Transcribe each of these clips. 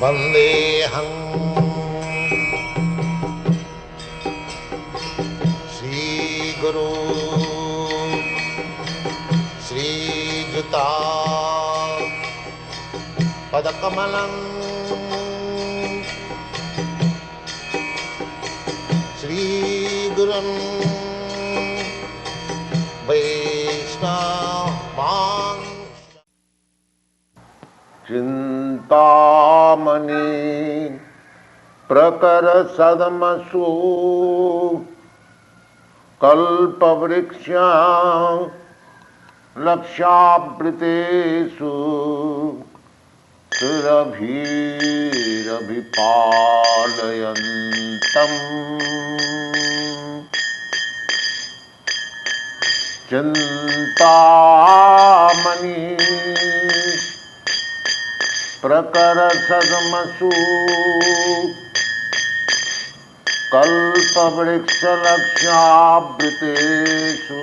वन्देऽहं श्रीगुरु श्रीयुता पदकमलं श्रीगुरुं वैष्णवान्। चिंतामणि प्रकर सदमसु कल्पवृक्षा लक्षावृतेषु सुरभिरभिपालयन्तम् चिंतामणि प्रकर सदमसु कल्पवृक्ष लक्ष्यावृतेषु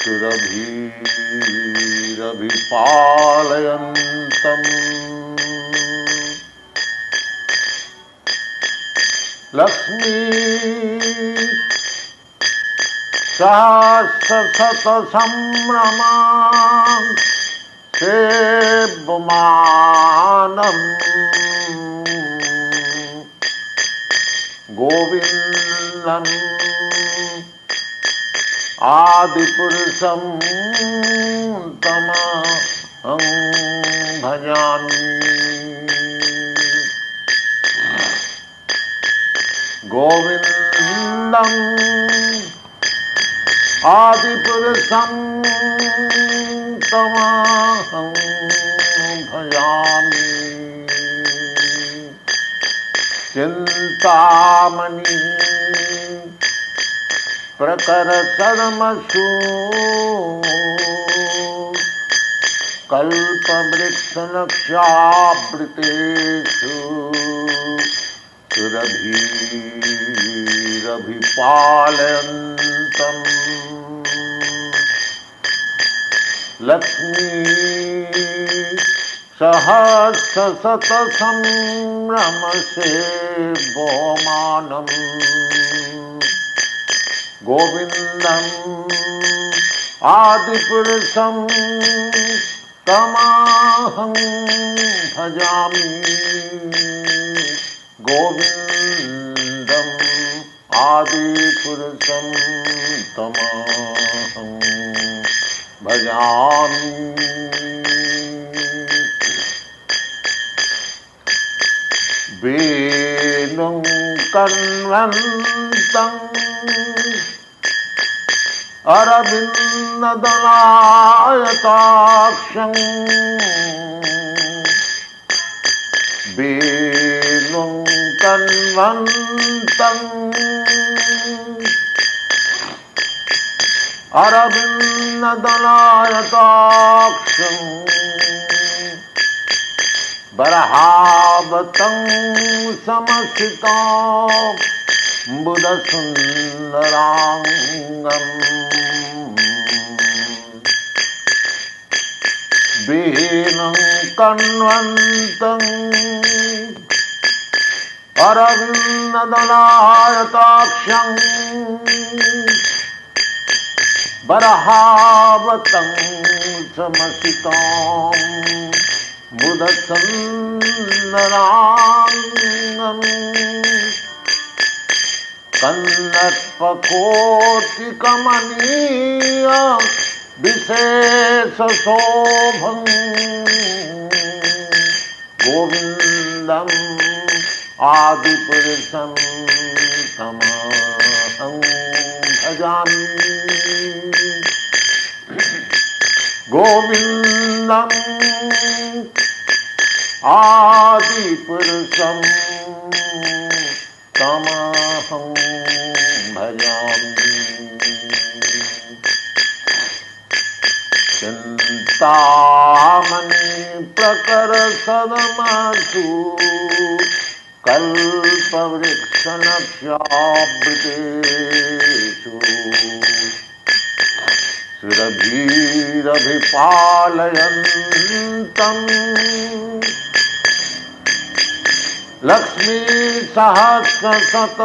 सुरभिरभिपालयन्तम् लक्ष्मी सहस्रशत संभ्रमा सेव्यमानम् गोविन्दम् आदिपुरुषं तमहं भजामि। गोविन्दम् आदिपुरुषं तमहं भजामि। चिंतामणि प्रकर सदमसु कल्पवृक्ष लक्ष्यावृतेषु सुरभिरभिपालयन्तम् लक्ष्मी सहस्रशत संभ्रम सेव्यमानम् गोविन्दम् आदिपुरुषं तमहं भजामि। गोविन्दम् आदिपुरुषं तमहं भजामि। वेणुं कण्वन्तं अरविन्ददलायताक्षं वेणुं कण्वन्तं अरविन्ददलायताक्षं बरहावतं समसितं बुधसुन्दरांगम् वेणुं कण्वन्तं अरविन्ददलायताक्षं बरहावतं समसितं बुधसुन्दरांगम् कन्नटकोटिकमनीय विशेषशोभं गोविन्दम् आदिपुरुषं तमहं भजामि। गोविन्दम् आदिपुरुषं तमहं भजामि। चिंतामणि प्रकर सदमसु कल्पवृक्ष लक्ष्यावृतेषु सुरभिरभिपालयन्तम् लक्ष्मी सहस्रशत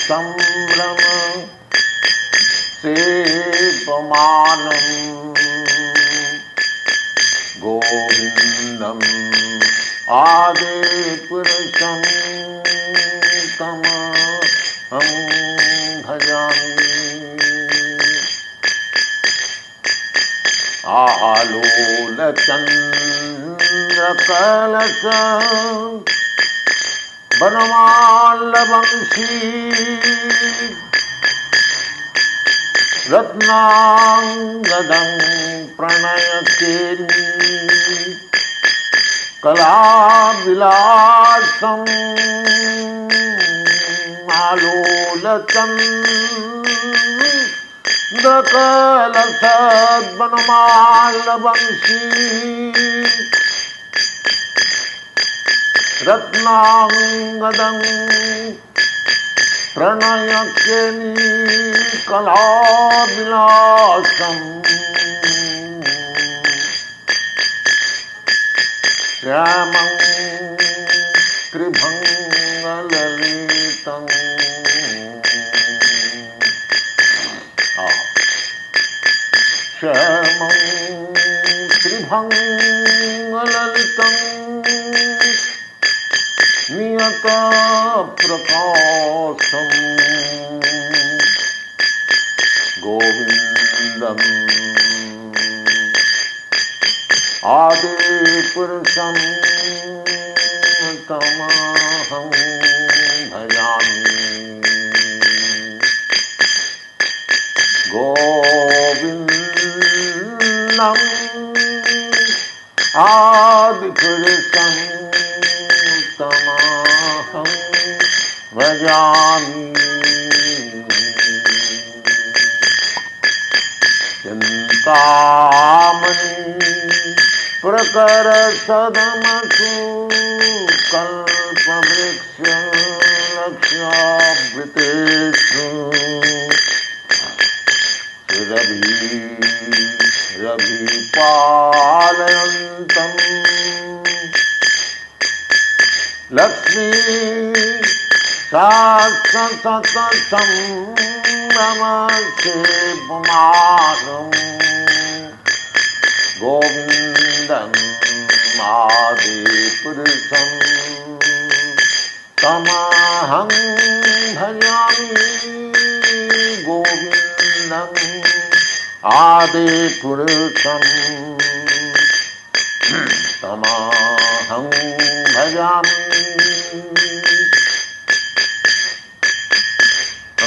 संभ्रम सेवमानम् गोविन्दम् आदिपुरुषं तमहं भजामि आलोलचन्द्रकलश वनमालवंशी रत्नांगदं प्रणयकेली कलाविलासम् आलोलचन्द्रकलशवनमालवंशी रत्नांगदं प्रणयकेली कलाविलासम् श्यामं त्रिभंगललितं श्यामं त्रिभंगललितं नियतप्रकाशं गोविन्दम् आदिपुरुषं तमहं भजामि गोविन्दम् आदिपुरुषं तमहं भजामि चिन्तामणि प्रकरसदमसु कल्पवृक्ष लक्ष्यावृतेषु सुरभिरभिपालयन्तम् लक्ष्मी सहस्रशतसंभ्रमसेवमानम् गोविन्दम् आदिपुरुषं तमहं भजामि गोविन्दम् आदिपुरुषं तमहं भजामि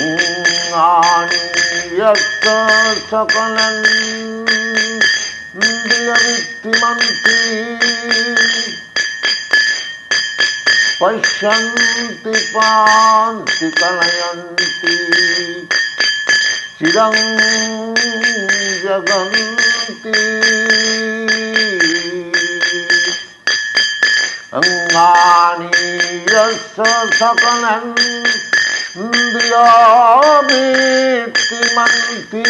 अङ्गानि सकलं इन्द्रियवृत्तिमन्ति पश्यन्ति पान्ति कलयन्ति चिरं जगन्ति अङ्गानि यस्य सकलं इन्द्रियवृत्तिमन्ति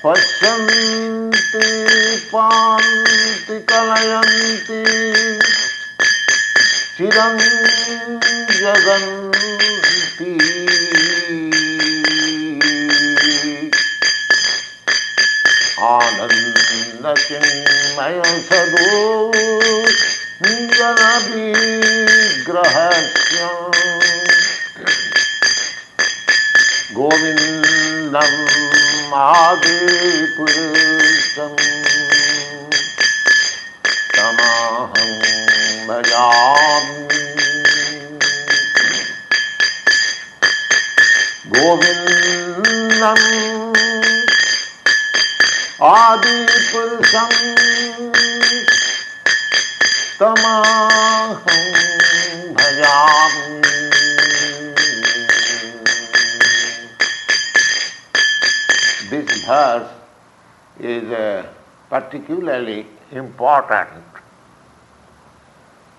पश्यन्ति पान्ति कलयन्ति चिरं जगन्ति आनन्दचिन्मय सदो जनविग्रहस्य गोविन्दम् आदिपुरुषं तमहं भजामि गोविन्दम् आदिपुरुषं तमहं भजामि This verse is particularly important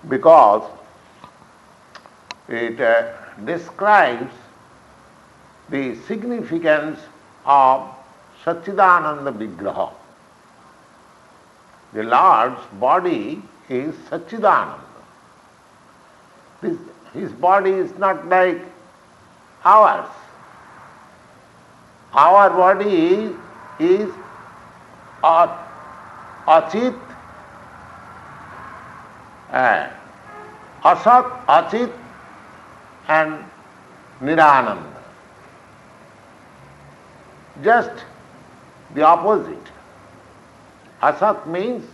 because it describes the significance of Satchidananda Vigraha. The Lord's body is Satchidananda. His body is not like ours. Our body is Achit, Asat, Achit and Nirananda. Just the opposite. Asat means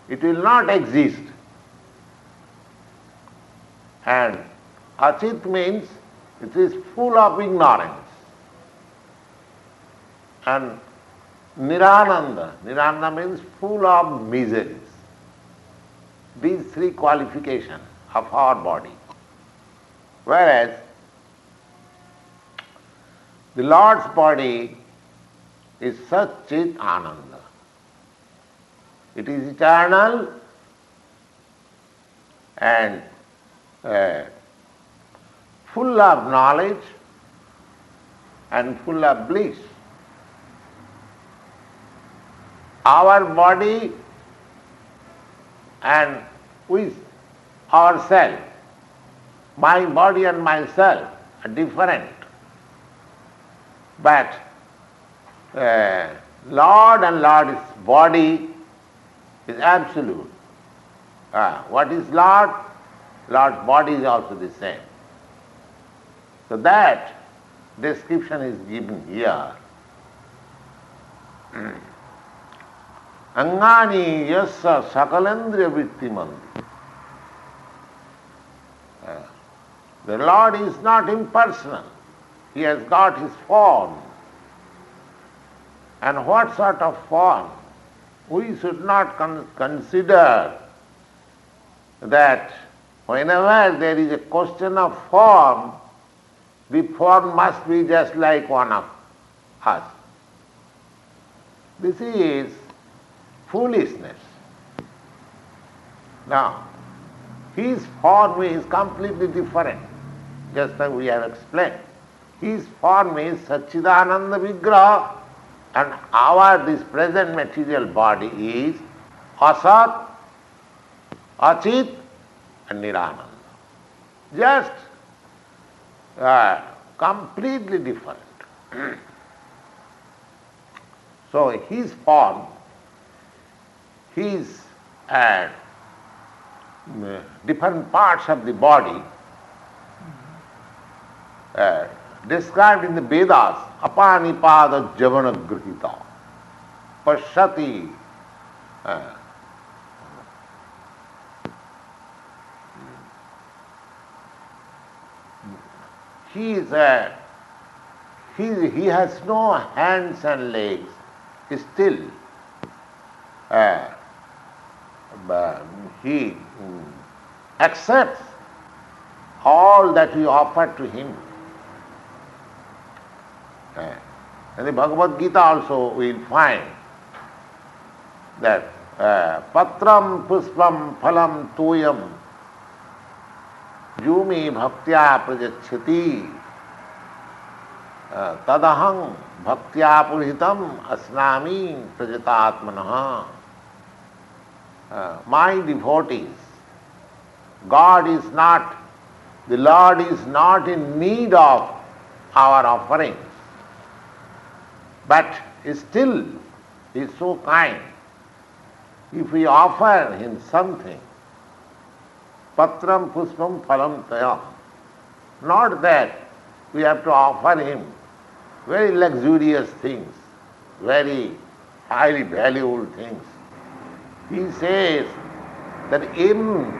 it will not exist. And Achit means it is full of ignorance. And Nirananda means full of miseries. These three qualifications of our body. Whereas the Lord's body is Satchit Ananda. It is eternal and full of knowledge and full of bliss. Our body and with ourself, my body and myself are different. But Lord and Lord's body is absolute. What is Lord? Lord's body is also the same. So that description is given here. Angani yassa sakalendriya vrittimanti. The Lord is not impersonal. He has got his form. And what sort of form? We should not consider that whenever there is a question of form, the form must be just like one of us. This is foolishness. Now, his form is completely different, just as we have explained. His form is Satchidananda Vigraha, and this present material body is Asat, Achit and Nirananda. Just completely different. So his form, his different parts of the body described in the Vedas, apanipada javana grihita, pashyati. He has no hands and legs. Still, he accepts all that we offer to him. In the Bhagavad Gita also we will find that patram puspam phalam toyam jumi bhaktya prajachati tadaham bhaktya purihitam asnami prajatatmanaha. My devotees, the Lord is not in need of our offerings, but still he is so kind. If we offer him something, patram puspam phalam tayam, not that we have to offer him very luxurious things, very highly valuable things. He says that in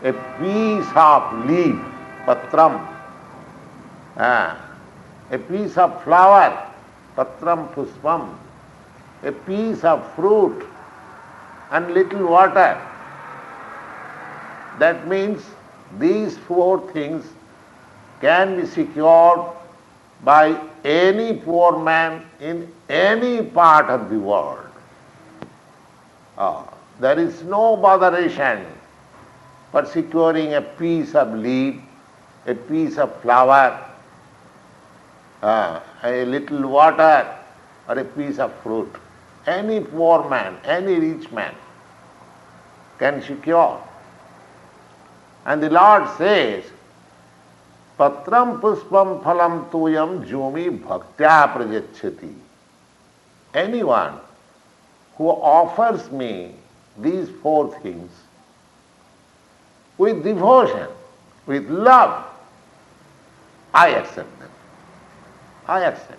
a piece of leaf, patram, a piece of flower, patram puspam, a piece of fruit and little water. That means these four things can be secured by any poor man in any part of the world. There is no botheration for securing a piece of leaf, a piece of flower, a little water or a piece of fruit. Any poor man, any rich man can secure. And the Lord says, Patram puspam phalam tuyam jumi bhaktya prajachyati. Anyone who offers me these four things with devotion, with love, I accept them. I accept.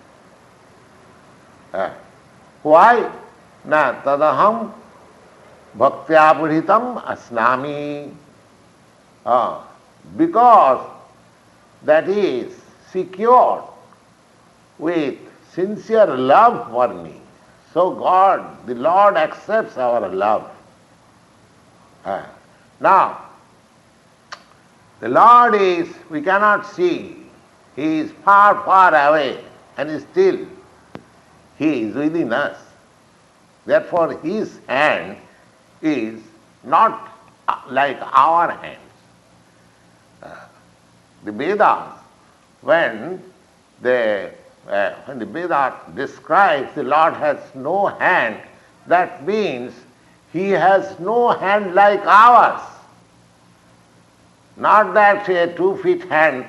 Why? Na tadaham bhaktya puritam asnami. Because that is secured with sincere love for me. So God, the Lord accepts our love. Now, the Lord is, we cannot see. He is far, far away, and still He is within us. Therefore, His hand is not like our hands. The Vedas, when the Vedas describes the Lord has no hand, that means He has no hand like ours. Not that a 2 feet hand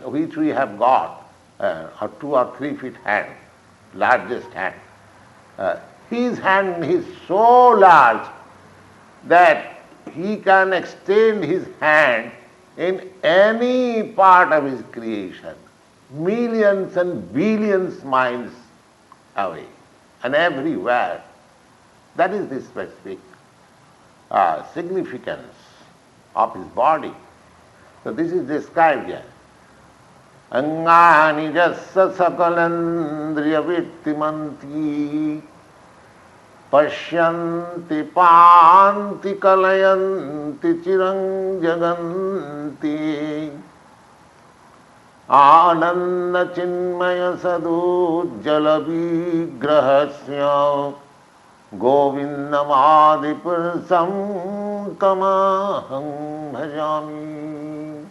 which we have got, or 2 or 3 feet hand, largest hand. His hand is so large that He can extend His hand in any part of His creation, millions and billions miles away and everywhere. That is the specific significance of His body. So this is described here. Angani jassa sakalandriya vittimanti pashyanti panti kalayanti chirang jaganti ananda chinmaya sadujjala vigrahasya govindamadipursam tamaham bhajami.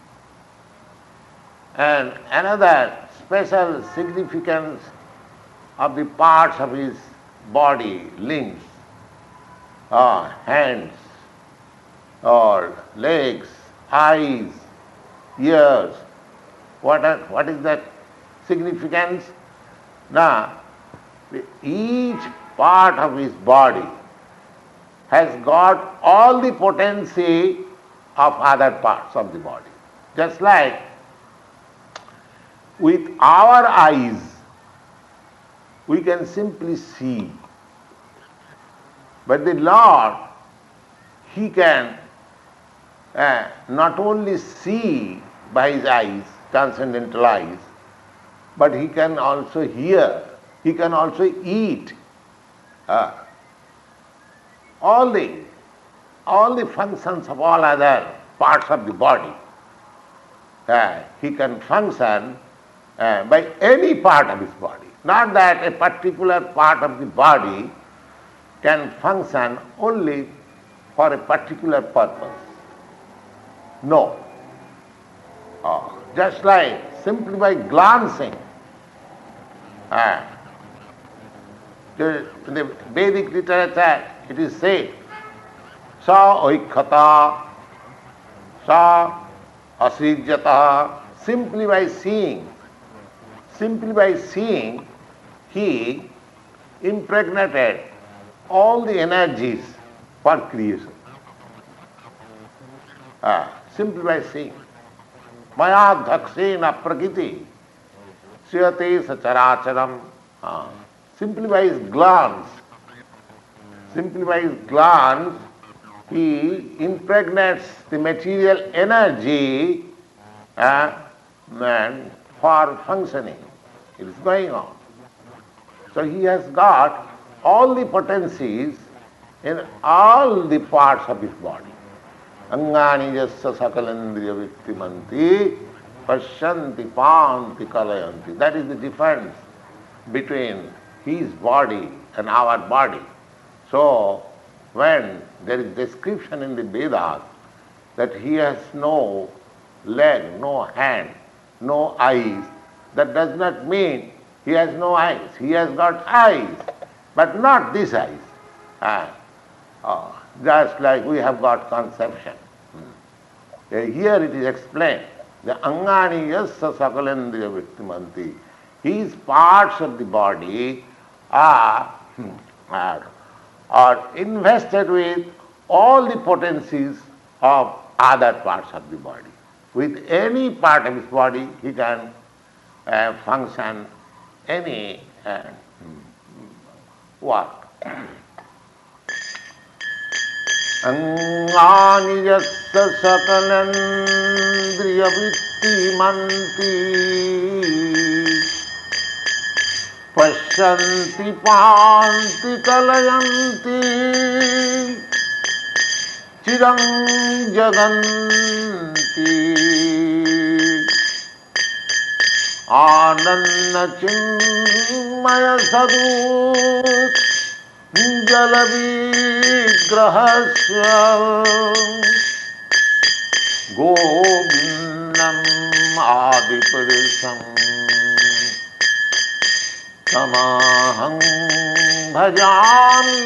And another special significance of the parts of His body, limbs, or hands, or legs, eyes, ears. What is that significance? Now, each part of His body has got all the potency of other parts of the body. Just like with our eyes, we can simply see. But the Lord, He can not only see by His eyes, transcendental eyes, but He can also hear, He can also eat. All the functions of all other parts of the body, He can function by any part of His body. Not that a particular part of the body can function only for a particular purpose. No. Just like simply by glancing. In the Vedic literature it is said, sa oikhata, sa asijjata, simply by seeing, He impregnated all the energies for creation. Simply by seeing. Maya dhaksena prakriti siyate sacharacharam. Simply by his glance, he impregnates the material energy for functioning. It is going on. So he has got all the potencies in all the parts of his body. Angani jassa sakalandriya vittimanti pashyanti panti kalayanti. That is the difference between his body and our body. So when there is description in the Vedas that he has no leg, no hand, no eyes, That does not mean he has no eyes. He has got eyes, but not these eyes. Just like we have got conception. Here it is explained. The angani yasya sakalendriya vittimanti. His parts of the body are invested with all the potencies of other parts of the body. With any part of his body, he can function any work. Angani yasya sakalendriya vittimanti pasyanti panti kalayanti chirang jaganti ananda chinmaya sadut jalavigrahasya govindam adipurusham tamaham bhajami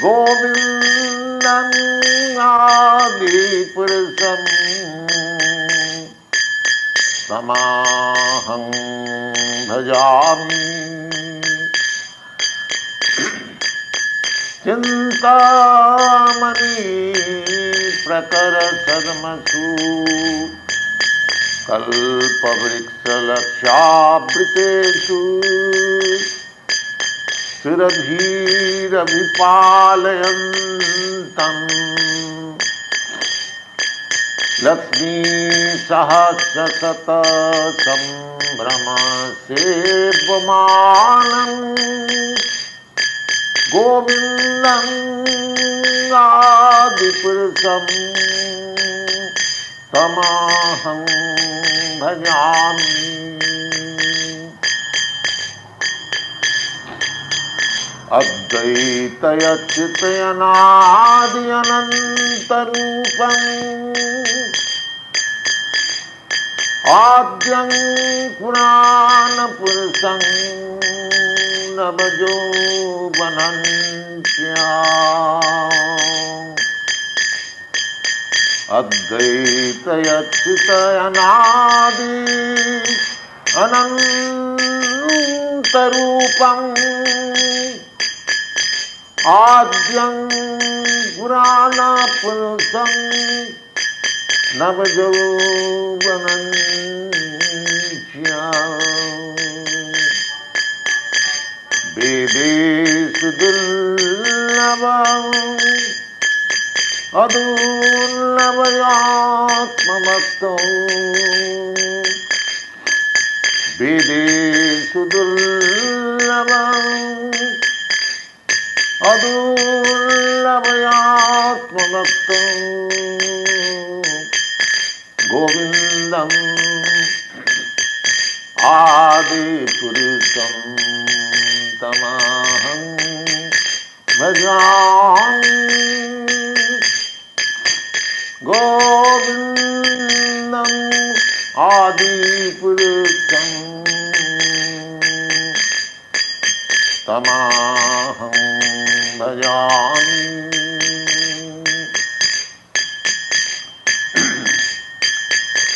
govindam adipurusham tamaham bhajami Chintamani प्रकर सदमसु कल्पवृक्षलक्षावृतेषु सुरभिरभिपालयन्तम् लक्ष्मी सहस्रशत संभ्रम सेव्यमानम् गोविंदं आदिपुरुषं तमहं भजामि। अद्वैतयच्युतयनादि अनन्तरूपम् आद्यं पुराणपुरुषं नवयौवनञ्च अद्वैतयच्युतयनादि अनन्तरूपम् आद्यं पुराणपुरुषं नवयौवनञ्च वेदेषु दुर्लभम् अदुर्लभयात्मभक्तो वेदेषु दुर्लभम् अदुर्लभयात्मभक्तो गोविन्दम् आदिपुरुषं तमहं भजामि। गोविन्दम् आदिपुरुषं तमहं भजामि।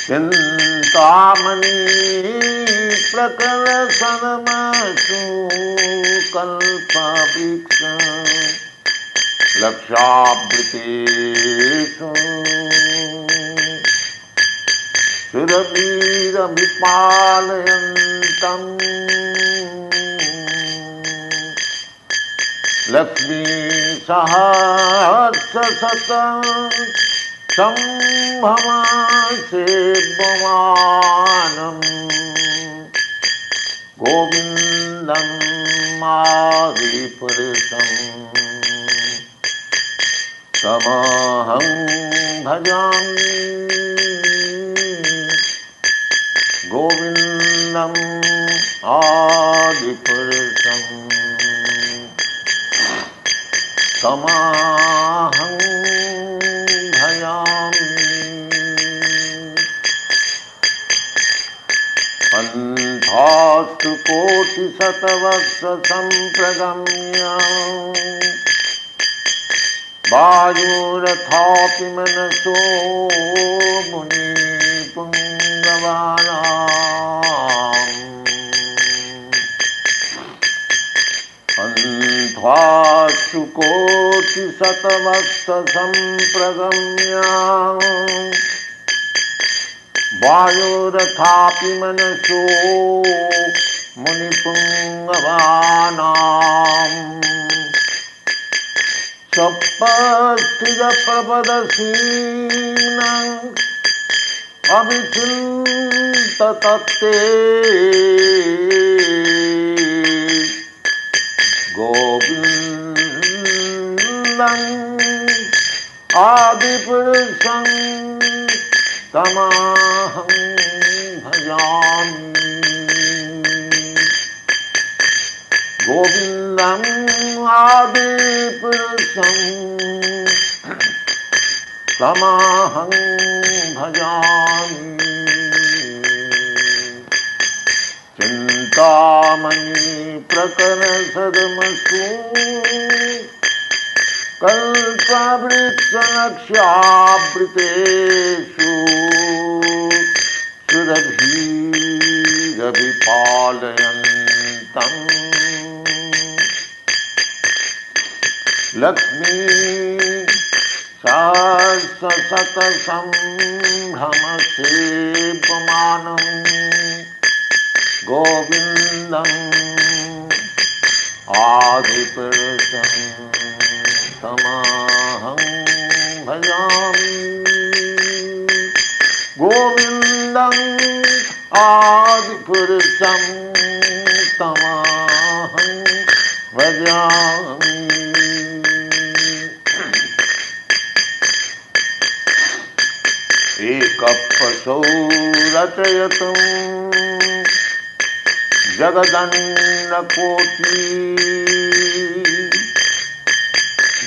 चिंतामणि प्रकरसदमसु कल्पवृक्ष लक्षावृतेषु सुरभिरभिपालयन्तम् लक्ष्मी सहस्रशत संभ्रम सेव्यमानम् गोविन्दम् आदिपुरुषं तमहं भजामि। गोविन्दम् आदिपुरुषं तमहं भजामि। कोटिशतवत्स सम्प्रगम्य वायुरथापि मनसो मुनिपुङ्गवानाम् अन्ध्वासु कोटिशतवत्स सम्प्रगम्य वायुरथापि मनसो मुनिपुङ्गवानाम् सप्तस्थिरप्रपदसीनम् अविचिन्ततत्ते गोविन्दम् आदिपुरुषं तमहं भजामि गोविन्दम् आदिपुरुषं तमहं भजामि चिन्तामणि प्रकरणसदमसु कल्पवृक्षलक्ष्यावृतेषु सुरभिरभिपालयन्तम् लक्ष्मी सहस्रशतसम्भ्रमसेव्यमानं गोविन्दम् आदिपुरुषं तमहं भजामि गोविन्दम् आदिपुरुषं तमहं भजामि एकपशौ रचयितुं जगदन्नकोटि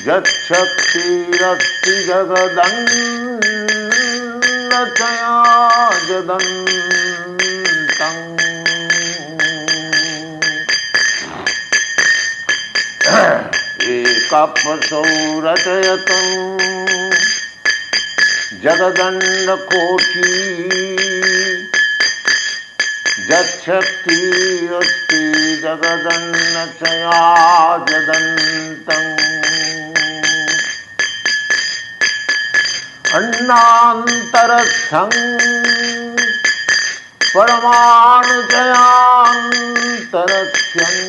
यच्छक्तिरस्ति जगदन्नचया जदन्तम् एकपशौ रचयितुं जगदन्नकोटि यच्छक्ति अस्ति जगदन्नचया जदन्तम् अन्नान्तरस्थं परमाणुचयान्तरस्थम्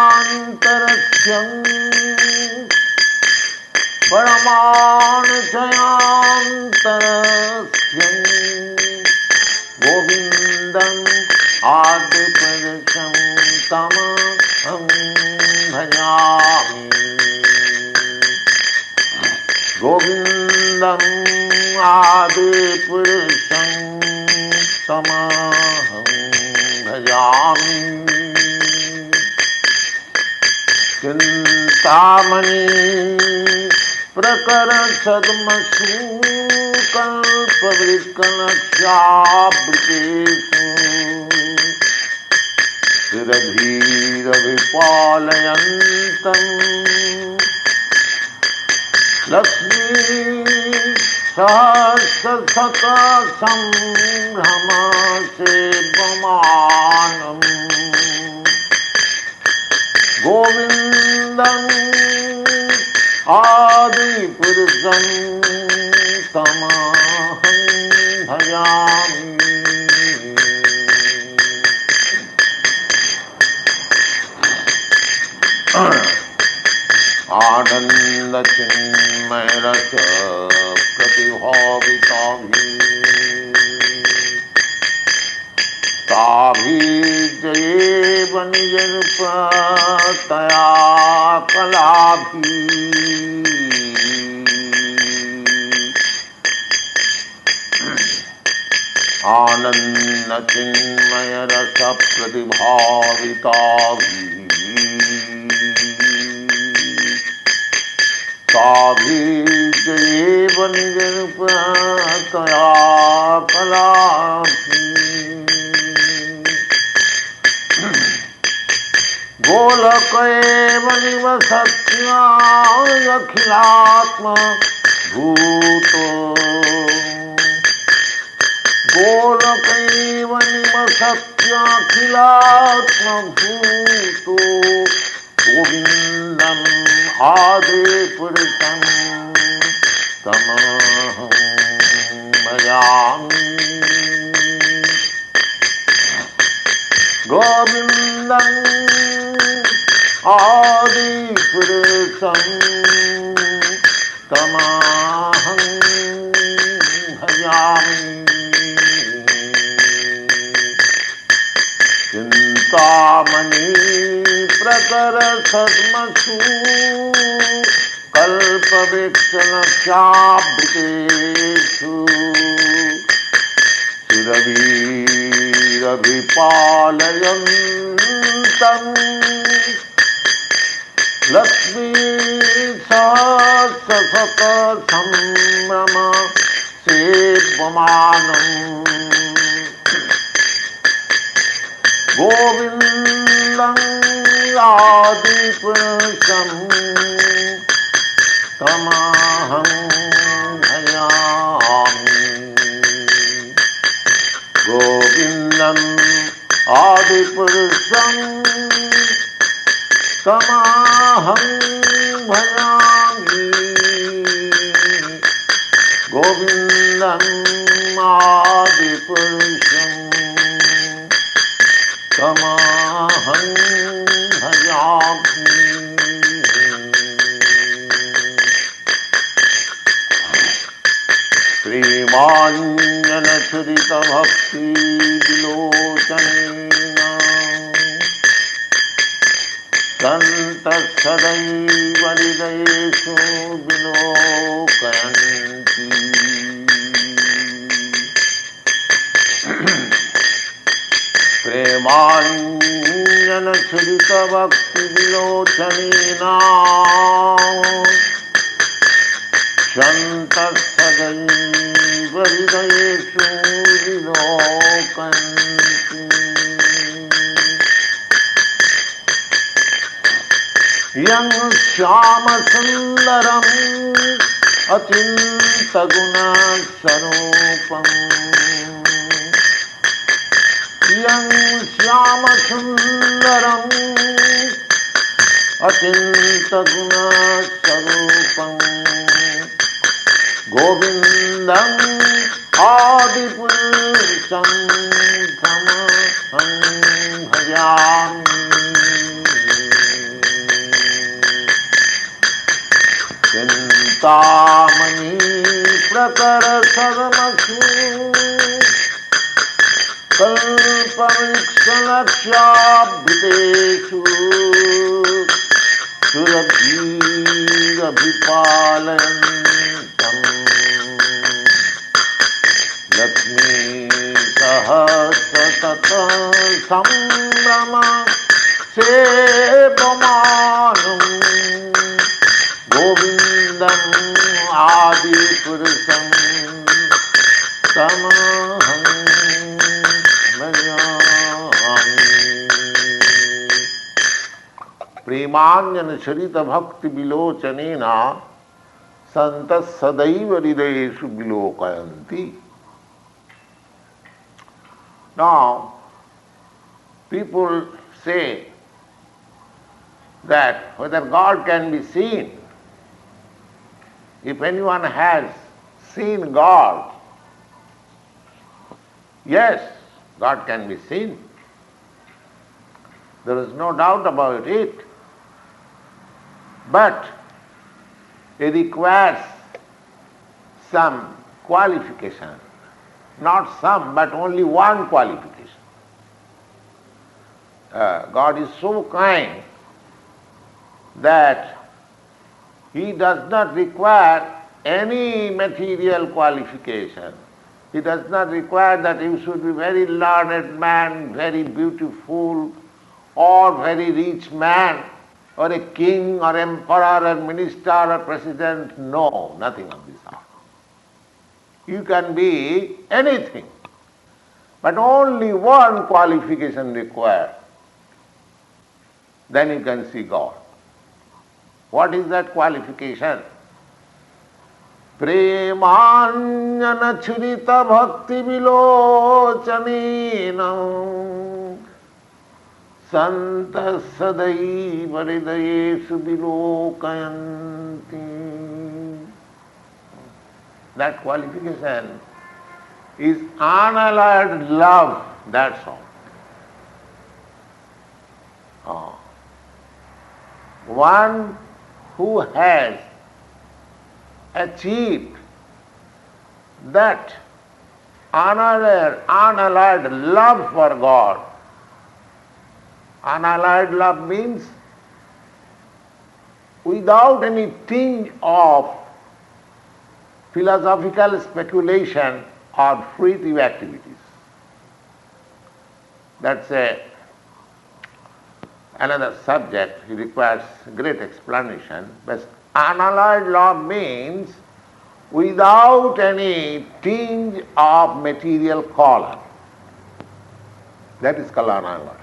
अन्नान्तरस्थं परमाणुचयान्तरस्थं गोविन्दम् आदिपुरुषं तमहं भजामि गोविन्दम् आदिपुरुषं तमहं भजामि चिन्तामणि प्रकरणसद्मसु कल्पवृक्षलक्ष्यावृतेषु सुरभिरभिपालयन्तम् लक्ष्मी सहस्रशतसम्भ्रमसेव्यमानम् गोविन्दम् आदिपुरुषं तमहं भजामि आनन्दचिन्मयरस प्रतिभाविताभिः ताभिर्जयेव निजरूपतया कलाभिः आनन्दचिन्मयरस प्रतिभाविताभिः ताभिर्जयेव निजरूपतया कलापि गोलक एव निवसत्याखिलात्म भूतो गोलक एव निवसत्याखिलात्म भूतो गोविन्दम् आदिपुरुषं तमहं भजामि गोविन्दम् आदिपुरुषं तमहं भजामि चिन्तामणि प्रकरसद्मसु कल्पवृक्षलक्ष्याभृतेषु सुरभिरभिपालयन्तम् लक्ष्मी सहस्रशतसंभ्रम सेव्यमानम् गोविन्दम् आदिपुरुषं तमहं भजामि गोविन्दम् आदिपुरुषं तमहं भजामि गोविन्दम् आदिपुरुषं तमहं भजामि श्रीमाञ्जनचरितभक्तिविलोचनेन सन्तः सदैव हृदयेषु विलोकयन्ति प्रेमाञ्जनचरितभक्तिविलोचनेन सन्तः सदैव हृदयेषु विलोकयन्ति यं श्यामसुन्दरम् अचिन्तगुणस्वरूपम् यं श्यामसुन्दरम् अचिन्तगुणस्वरूपम् गोविन्दम् आदिपुरुषं तमहं भजामि चिन्तामणि प्रकरसर्वसु कल्पवृक्षलक्ष्याभृतेषु सुरभिरभिपालयन्तम् लक्ष्मी सहस्रशतसंभ्रम सेव्यमानम् गोविन्दम् आदिपुरुषं तमहं भजामि प्रेमाञ्जनचरितभक्तिविलोचनेन सन्तः सदैव हृदयेषु विलोकयन्ति. Now, people say that whether God can be seen. If anyone has seen God, yes, God can be seen. There is no doubt about it. But it requires some qualification. Not some, but only one qualification. God is so kind that He does not require any material qualification. He does not require that you should be very learned man, very beautiful, or very rich man, or a king, or emperor, or minister, or president. No, nothing of this sort. You can be anything, but only one qualification required. Then you can see God. What is that qualification? Premanjana churita bhakti vilochaninam santa sadaiva hridayesu vilokayanti. That qualification is unalloyed love, that's all. One who has achieved that unalloyed love for God. Unalloyed love means without any tinge of philosophical speculation or fruitive activities. That's another subject. It requires great explanation. But unalloyed love means without any tinge of material color. That is called unalloyed.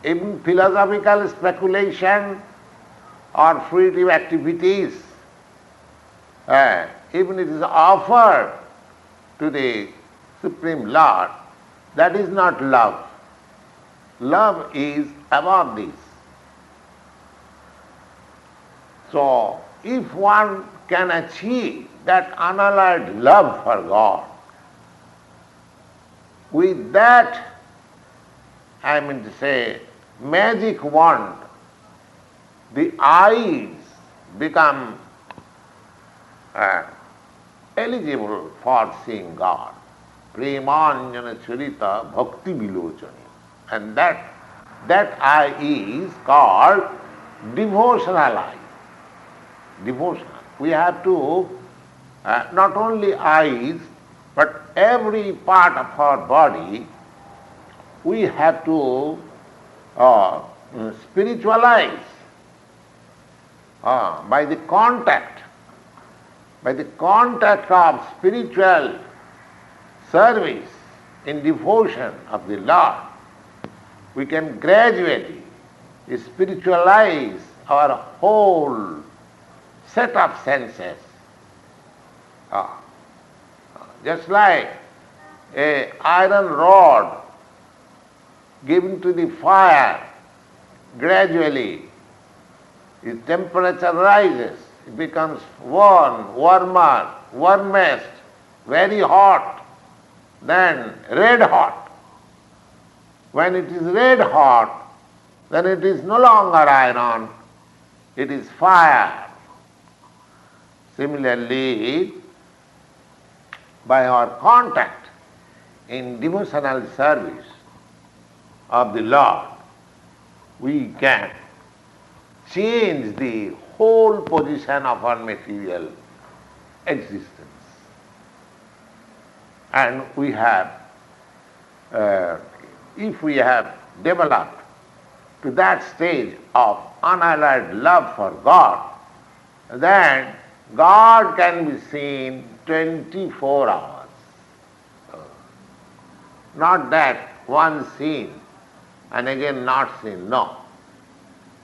Even philosophical speculation or fruitive activities, even it is offered to the Supreme Lord, that is not love. Love is above this. So, if one can achieve that unalloyed love for God, with that, I mean to say, magic wand, the eyes become eligible for seeing God. Premanjana charita bhakti vilochani. And that eye is called devotional eye. Devotional. We have to, not only eyes, but every part of our body, we have to spiritualize by the contact of spiritual service in devotion of the Lord. We can gradually spiritualize our whole set of senses. Just like an iron rod given to the fire, gradually its temperature rises, it becomes warmer, warmest, very hot, then red hot. When it is red hot, then it is no longer iron, it is fire. Similarly, by our contact in devotional service of the Lord, we can change the whole position of our material existence. And we have, if we have developed to that stage of unalloyed love for God, then God can be seen 24 hours. Not that one seen and again not seen. No.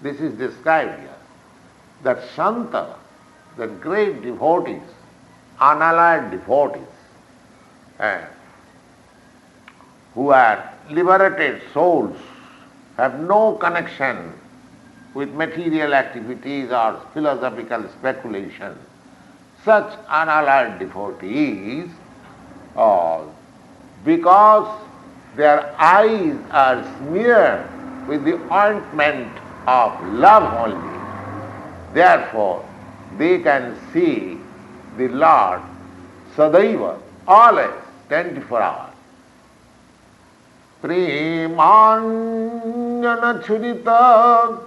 This is described here. That Santa, the great devotees, unalloyed devotees, who are liberated souls, have no connection with material activities or philosophical speculation. Such unalloyed devotees, because their eyes are smeared with the ointment of love only, therefore they can see the Lord Sadaiva, always, 24 hours. Premanjana churita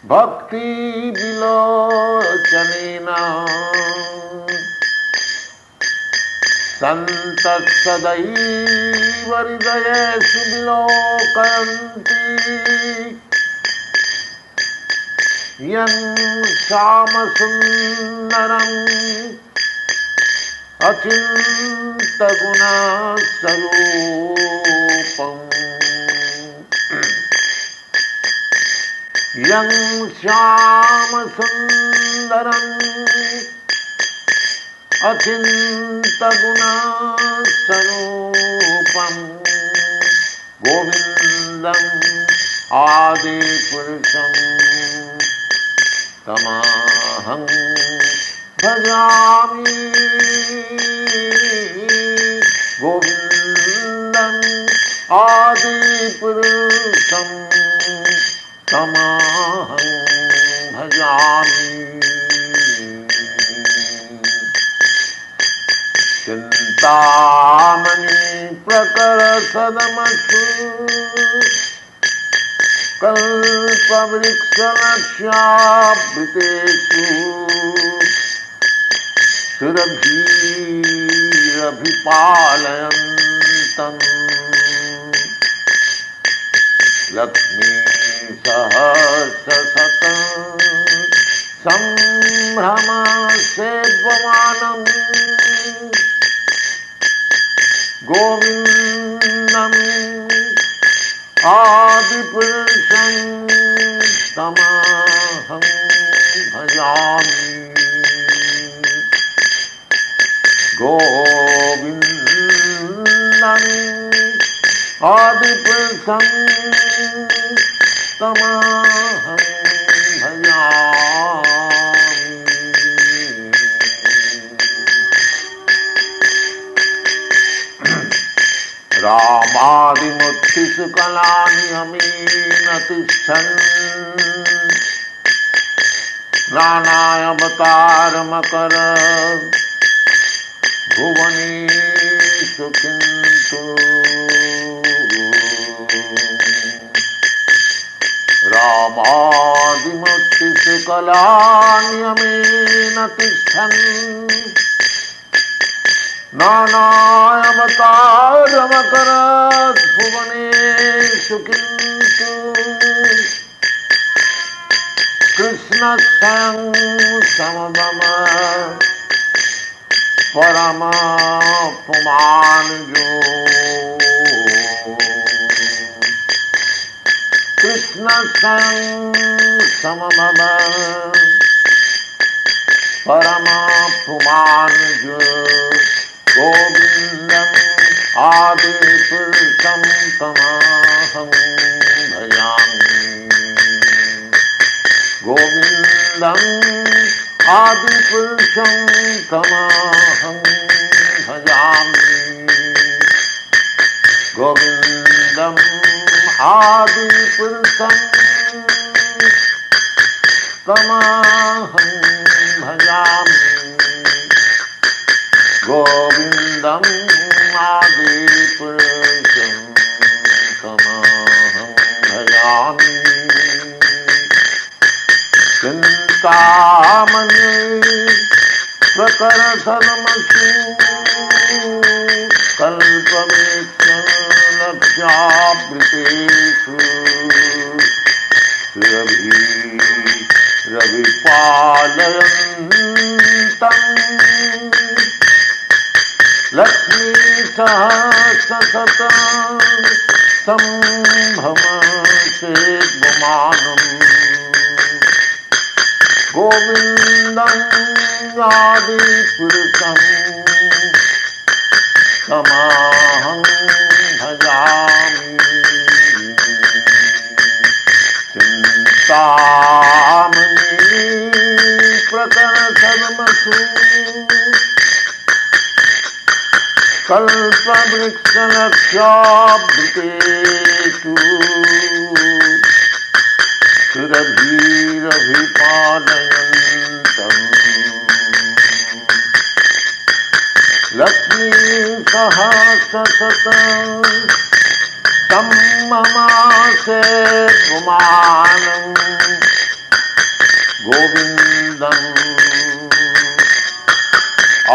bhakti vilochanena santat sadaiva hridayesu vilokayanti यं श्यामसुन्दरम् अचिन्तगुणस्वरूपम् यं श्यामसुन्दरम् अचिन्तगुणस्वरूपम् गोविन्दम् आदिपुरुषं तमहं भजामि गोविन्दम् आदिपुरुषं तमहं भजामि चिन्तामणि प्रकरसदमसु कल्पवृक्षलक्ष्यावृतेषु सुरभिरभिपालयन्तम् लक्ष्मीसहस्रशतं सम्भ्रमसेव्यमानम् गोविन्दम् आदिपुरुषं तमहं भजामि गोविन्दम् आदिपुरुषं तमहं भजामि रामादिमुत्थिषु कलानियमेन तिष्ठन् नानावतारमकर भुवनेषु किन्तु रामादिमुत्थिषु कलानियमेन तिष्ठन् नानावतारमकरत् भुवनेषु किन्तु कृष्ण स्वयं समभव परम पुमानजो कृष्ण स्वयं समभव परम पुमानजो गोविन्दम् आदिपुरुषं तमहं भजामि गोविन्दम् आदिपुरुषं तमहं भजामि गोविन्दम् आदिपुरुषं तमहं भजामि गोविन्दम् आदिपुरुषं तमहं भजामि चिन्तामणि प्रकरसदमसु कल्पवृक्षलक्ष्यावृतेषु रविपालयन्तम् लक्ष्मीसहस्रशतं सम्भ्रमसेव्यमानम् गोविन्दम् आदिपुरुषं तमहं भजामि चिन्तामणि प्रकरसदमसु कल्पवृक्षलक्ष्यावृतेषु सुरभिरभिपालयन्तम् लक्ष्मीसहस्रशतं सम्ममासेव्यमानम् गोविन्दम्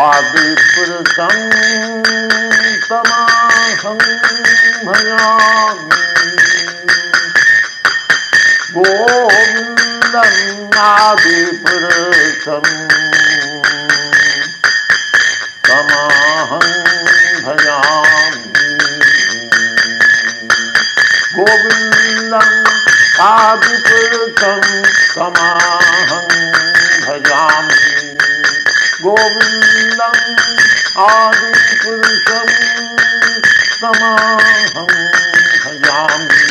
आदिपुरुषं तमहं भजामि गोविन्दम् आदिपुरुषम् तमहं भजामि। गोविन्दम् आदिपुरुषम् तमहं भजामि। गोविन्दम् आदिपुरुषम् तमहं भजामि।